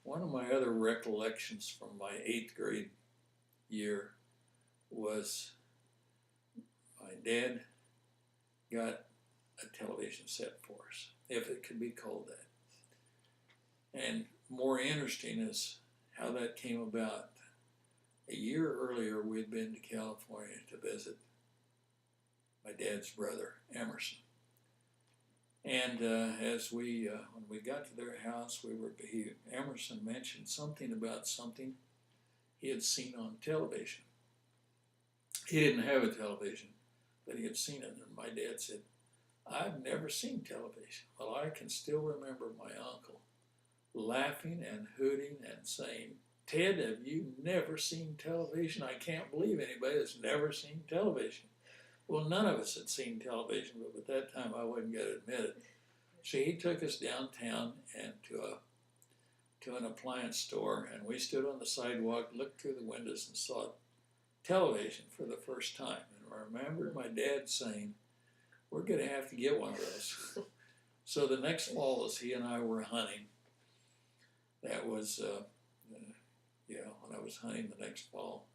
One of my other recollections from my 8th grade year was my dad got a television set for us, if it could be called that. And more interesting is how that came about. A year earlier, we'd been to California to visit my dad's brother, Emerson. And when we got to their house, Emerson mentioned something about something he had seen on television. He didn't have a television, but he had seen it. And my dad said, "I've never seen television." Well, I can still remember my uncle laughing and hooting and saying, "Ted, have you never seen television? I can't believe anybody has never seen television." Well, none of us had seen television, but at that time I wasn't going to admit it. So he took us downtown and to an appliance store, and we stood on the sidewalk, looked through the windows, and saw television for the first time. And I remember my dad saying, "We're going to have to get one of those." So the next fall, as he and I were hunting, that was, when I was hunting the next fall,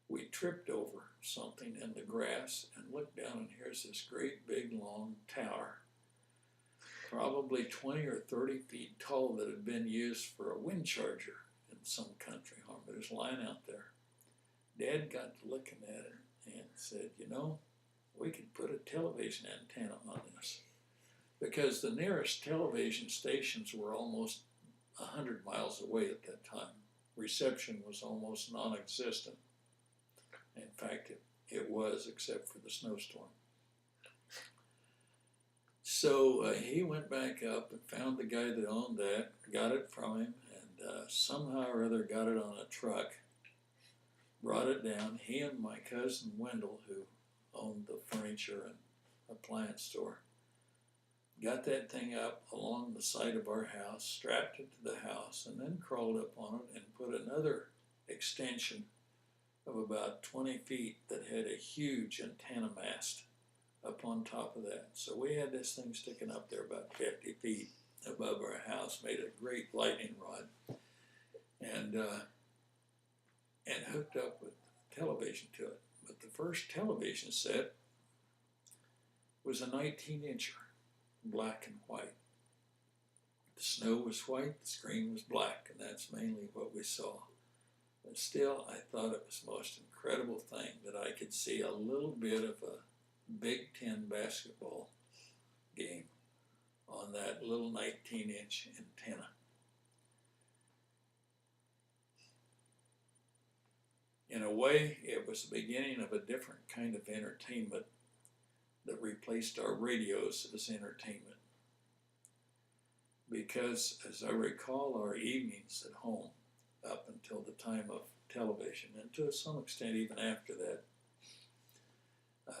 we tripped over something in the grass and looked down, and here's this great big long tower, probably 20 or 30 feet tall, that had been used for a wind charger in some country home. There's a line out there. Dad got to looking at it and said, we could put a television antenna on this. Because the nearest television stations were almost 100 miles away at that time. Reception was almost non-existent. In fact, it was, except for the snowstorm. So he went back up and found the guy that owned that, got it from him, and somehow or other got it on a truck, brought it down. He and my cousin Wendell, who owned the furniture and appliance store, got that thing up along the side of our house, strapped it to the house, and then crawled up on it and put another extension of about 20 feet that had a huge antenna mast up on top of that. So we had this thing sticking up there about 50 feet above our house, made a great lightning rod, and hooked up with television to it. But the first television set was a 19-incher, black and white. The snow was white, the screen was black, and that's mainly what we saw. But still, I thought it was the most incredible thing that I could see a little bit of a Big Ten basketball game on that little 19-inch antenna. In a way, it was the beginning of a different kind of entertainment that replaced our radios as entertainment. Because, as I recall, our evenings at home, up until the time of television, and to some extent even after that,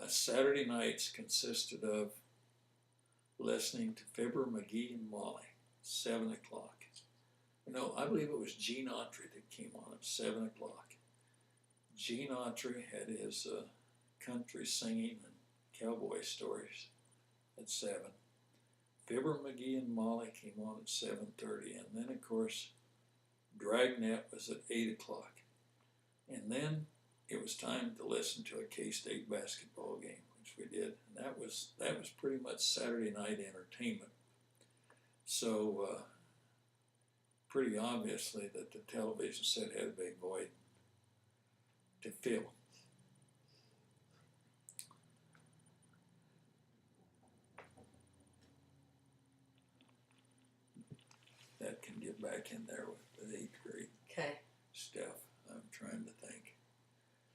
Saturday nights consisted of listening to Fibber, McGee, and Molly, 7 o'clock. No, I believe it was Gene Autry that came on at 7 o'clock. Gene Autry had his country singing and cowboy stories at 7. Fibber, McGee, and Molly came on at 7:30, and then, of course, Dragnet was at 8 o'clock. And then it was time to listen to a K-State basketball game, which we did. And that was pretty much Saturday night entertainment. So pretty obviously that the television set had a big void to fill. That can get back in there with the 8th grade stuff. I'm trying to think.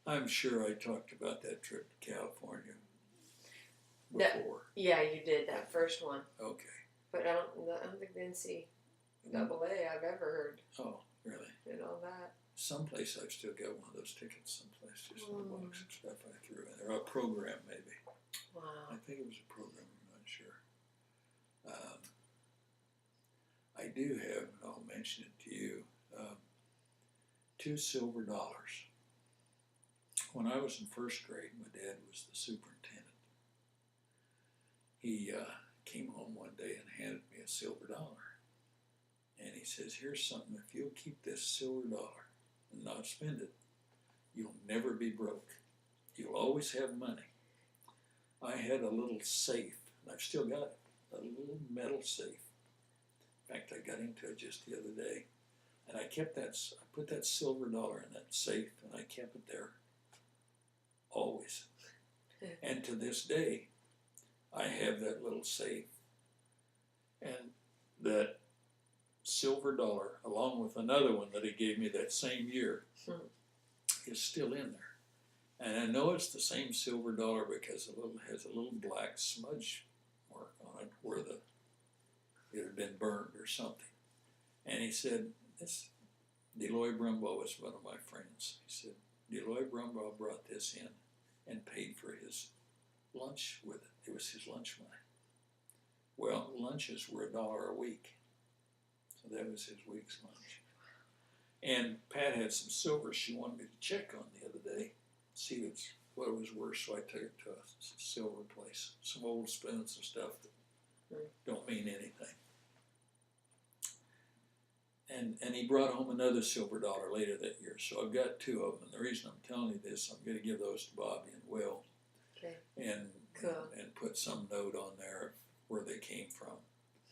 I'm sure I talked about that trip to California before. Yeah, you did that first one. Okay. But I don't think the NCAA I've ever heard. Oh, really? Did all that. Someplace I've still got one of those tickets. Someplace, just in a box of stuff I threw in there. A program, maybe. Wow. I think it was a program. I'm not sure. I do have, and I'll mention it to you, 2 silver dollars. When I was in first grade, my dad was the superintendent. He came home one day and handed me a silver dollar. And he says, here's something, if you'll keep this silver dollar and not spend it, you'll never be broke. You'll always have money. I had a little safe, and I've still got it, a little metal safe. In fact, I got into it just the other day. And I put that silver dollar in that safe, and I kept it there always. And to this day, I have that little safe. And that silver dollar, along with another one that he gave me that same year, is still in there. And I know it's the same silver dollar because it has a little black smudge mark on it where it had been burned or something. And he said, this Deloy Brumbaugh was one of my friends. He said, Deloy Brumbaugh brought this in and paid for his lunch with it. It was his lunch money. Well, lunches were $1 a week. So that was his week's lunch. And Pat had some silver she wanted me to check on the other day, see what it was worth, so I took it to a silver place. Some old spoons and stuff that don't mean anything. And he brought home another silver dollar later that year, so I've got two of them. And the reason I'm telling you this, I'm going to give those to Bobby and Will, and put some note on there where they came from.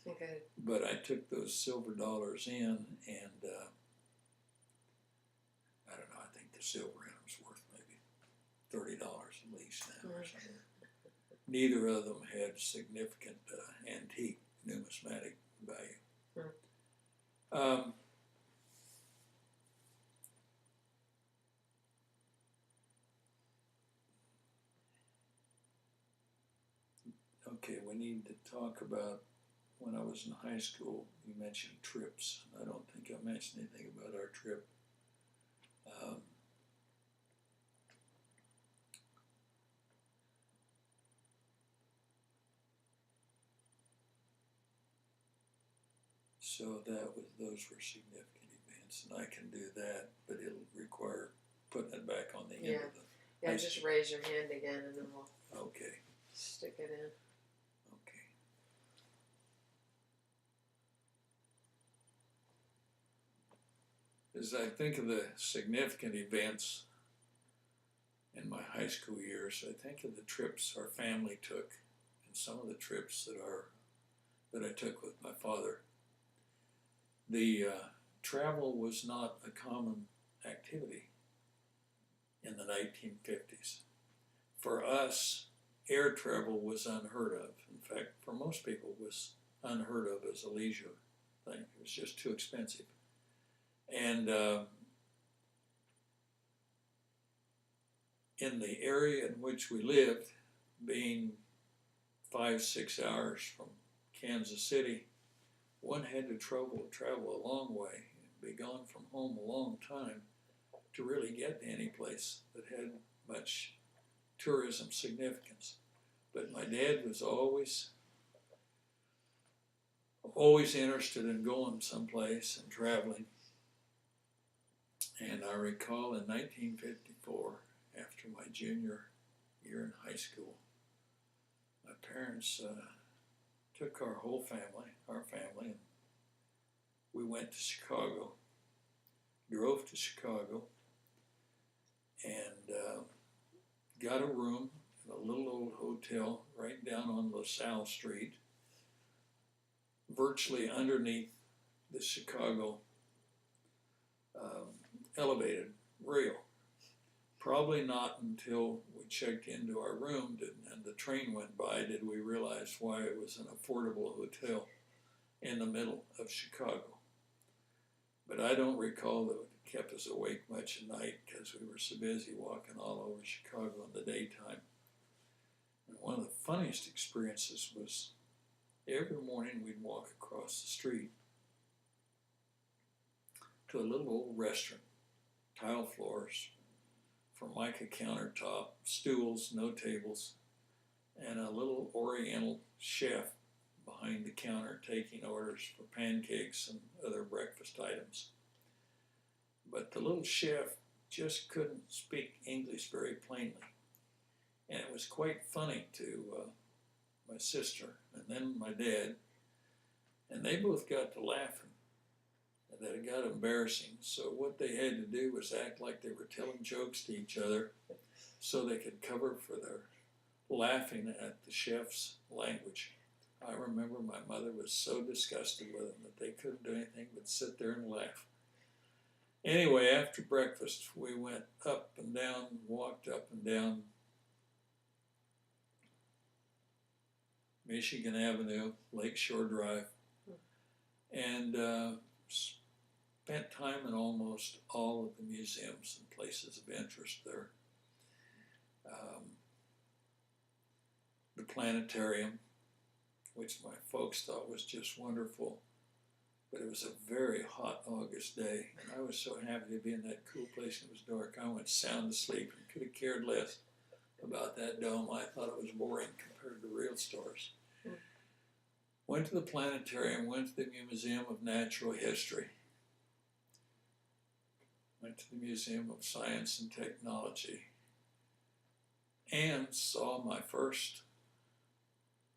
Okay. But I took those silver dollars in, and I don't know, I think the silver in them's worth maybe $30 at least now or something. Neither of them had significant antique numismatic value. Okay, we need to talk about when I was in high school. You mentioned trips. I don't think I mentioned anything about our trip. So those were significant events, and I can do that, but it'll require putting it back on the end of the. Yeah, just raise your hand again, and then we'll Okay. stick it in. Okay. As I think of the significant events in my high school years, I think of the trips our family took, and some of the trips that I took with my father. The travel was not a common activity in the 1950s. For us, air travel was unheard of. In fact, for most people, it was unheard of as a leisure thing. It was just too expensive. And in the area in which we lived, being 5-6 hours from Kansas City, one had to travel a long way and be gone from home a long time to really get to any place that had much tourism significance. But my dad was always interested in going someplace and traveling. And I recall in 1954, after my junior year in high school, my parents took our family, and we went to Chicago, drove to Chicago, and got a room in a little old hotel right down on LaSalle Street, virtually underneath the Chicago elevated rail. Probably not until we checked into our room and the train went by did we realize why it was an affordable hotel in the middle of Chicago. But I don't recall that it kept us awake much at night because we were so busy walking all over Chicago in the daytime. And one of the funniest experiences was every morning we'd walk across the street to a little old restaurant, tile floors, formica countertop, stools, no tables, and a little Oriental chef behind the counter taking orders for pancakes and other breakfast items. But the little chef just couldn't speak English very plainly. And it was quite funny to my sister and then my dad, and they both got to laughing that it got embarrassing. So what they had to do was act like they were telling jokes to each other so they could cover for their laughing at the chef's language. I remember my mother was so disgusted with them that they couldn't do anything but sit there and laugh. Anyway, after breakfast, we went up and down, walked up and down Michigan Avenue, Lakeshore Drive, and spent time in almost all of the museums and places of interest there. The planetarium, which my folks thought was just wonderful, but it was a very hot August day, and I was so happy to be in that cool place. It was dark. I went sound asleep and could have cared less about that dome. I thought it was boring compared to real stars. Went to the planetarium, went to the Museum of Natural History, went to the Museum of Science and Technology, and saw my first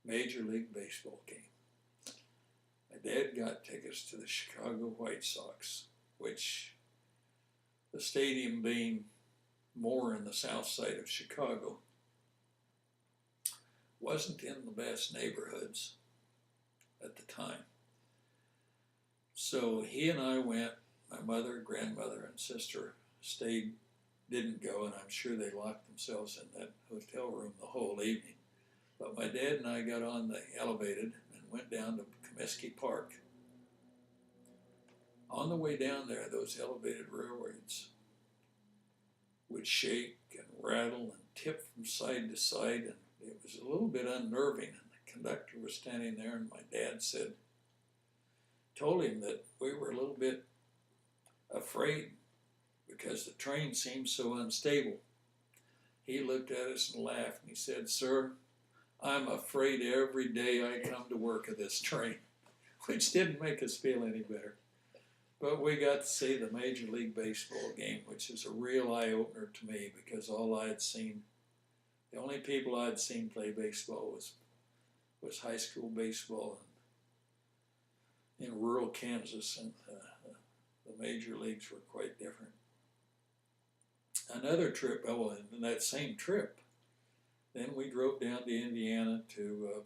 Major League Baseball game. My dad got tickets to the Chicago White Sox, which, the stadium being more in the south side of Chicago, wasn't in the best neighborhoods at the time. So he and I went. My mother, grandmother, and sister stayed, didn't go, and I'm sure they locked themselves in that hotel room the whole evening. But my dad and I got on the elevated and went down to Comiskey Park. On the way down there, those elevated railroads would shake and rattle and tip from side to side, and it was a little bit unnerving. And the conductor was standing there, and my dad told him that we were a little bit afraid because the train seemed so unstable. He looked at us and laughed, and he said, "Sir, I'm afraid every day I come to work of this train," which didn't make us feel any better. But we got to see the Major League Baseball game, which is a real eye-opener to me because all I'd seen, the only people I'd seen play baseball was high school baseball in rural Kansas, and the major leagues were quite different. Another trip, in that same trip, then we drove down to Indiana to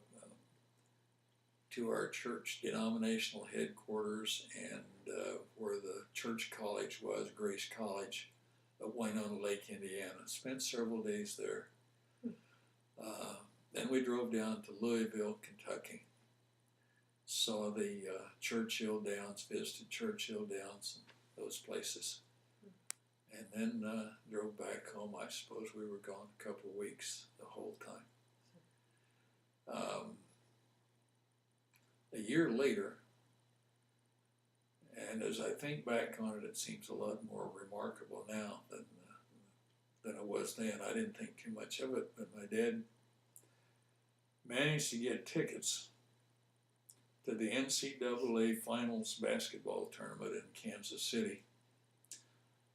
our church denominational headquarters and where the church college was, Grace College of Winona Lake, Indiana. Spent several days there. Then we drove down to Louisville, Kentucky. Saw the Churchill Downs, visited Churchill Downs and those places. And then drove back home. I suppose we were gone a couple of weeks the whole time. A year later, and as I think back on it, it seems a lot more remarkable now than it was then. I didn't think too much of it, but my dad managed to get tickets to the NCAA Finals basketball tournament in Kansas City.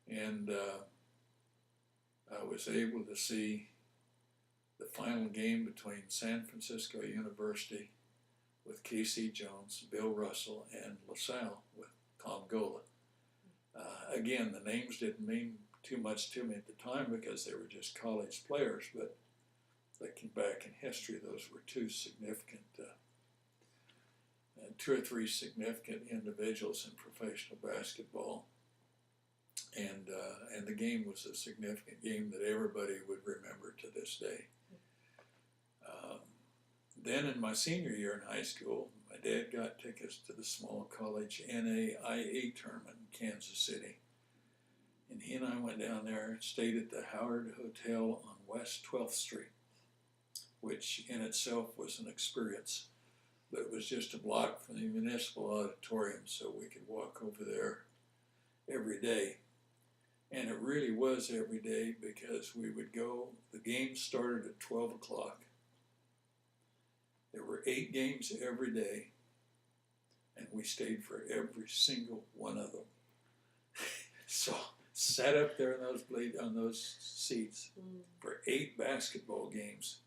And I was able to see the final game between San Francisco University with Casey Jones, Bill Russell, and LaSalle with Tom Gola. Again, the names didn't mean too much to me at the time because they were just college players, but looking back in history, those were two or three significant individuals in professional basketball. And the game was a significant game that everybody would remember to this day. Then in my senior year in high school, my dad got tickets to the small college NAIA tournament in Kansas City. And he and I went down there and stayed at the Howard Hotel on West 12th Street, which in itself was an experience. But it was just a block from the municipal auditorium, so we could walk over there every day. And it really was every day because we would go, the game started at 12 o'clock. There were 8 games every day, and we stayed for every single one of them. So sat up there on those seats for 8 basketball games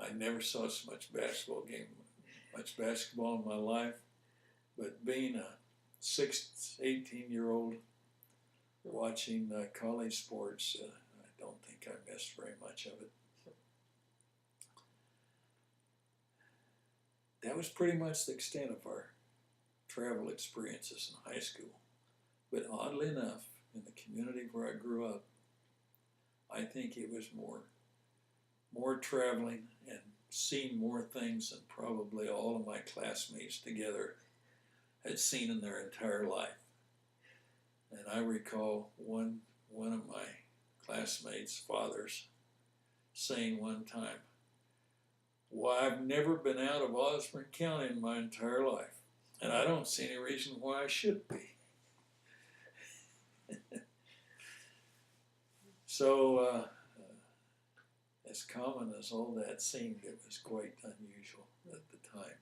I never saw so much basketball in my life, but being a 18-year-old watching college sports, I don't think I missed very much of it. That was pretty much the extent of our travel experiences in high school. But oddly enough, in the community where I grew up, I think it was more traveling and seeing more things than probably all of my classmates together had seen in their entire life. And I recall one of my classmates' fathers saying one time, "Well, I've never been out of Osborne County in my entire life, and I don't see any reason why I should be." So, as common as all that seemed, it was quite unusual at the time.